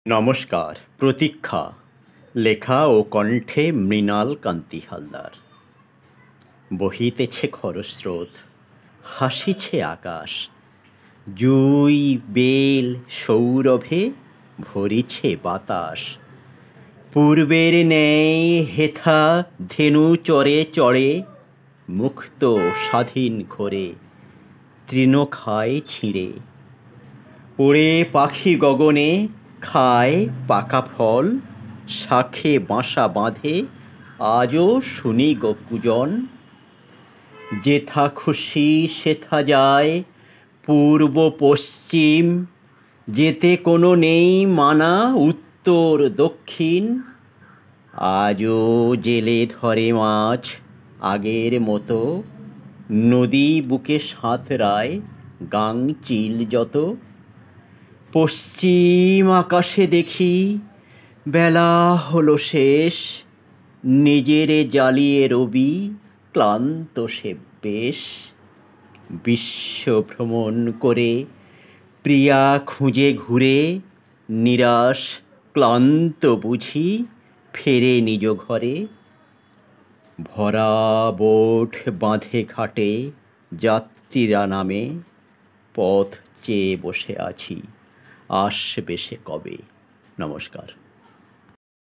নমস্কার। প্রতীক্ষা লেখা ও কণ্ঠে মৃণাল কান্তি হালদার। বহিতেছে খরস্রোত, হাসিছে আকাশ, জুই বেল সৌরভে ভরিছে বাতাস। পূর্বের ন্যায় হেথা ধেনু চরে চড়ে, মুক্ত স্বাধীন ঘোরে তৃণ খায় ছিঁড়ে। ওড়ে পাখি গগনে, খায় পাকা ফল, শাখে বাসা বাঁধে আজও শুনি গো কূজন। যেথা খুশি সেথা যায়, পূর্ব পশ্চিম, যেতে কোনো নেই মানা উত্তর দক্ষিণ। আজও জেলে ধরে মাছ আগের মতো, নদী বুকে সাঁতরায় গাংচিল যত। পশ্চিম আকাশে দেখি বেলা হলো শেষ, নিজেরে জ্বালিয়ে রবি ক্লান্ত সে বেশ। বিশ্ব ভ্রমণ করে প্রিয়া খুঁজে ঘুরে, নিরাশ ক্লান্ত বুঝি ফেরে নিজ ঘরে। ভরা বোট বাঁধে ঘাটে যাত্রীরা নামে, পথ চেয়ে বসে আছি আসবে সে কবে। নমস্কার।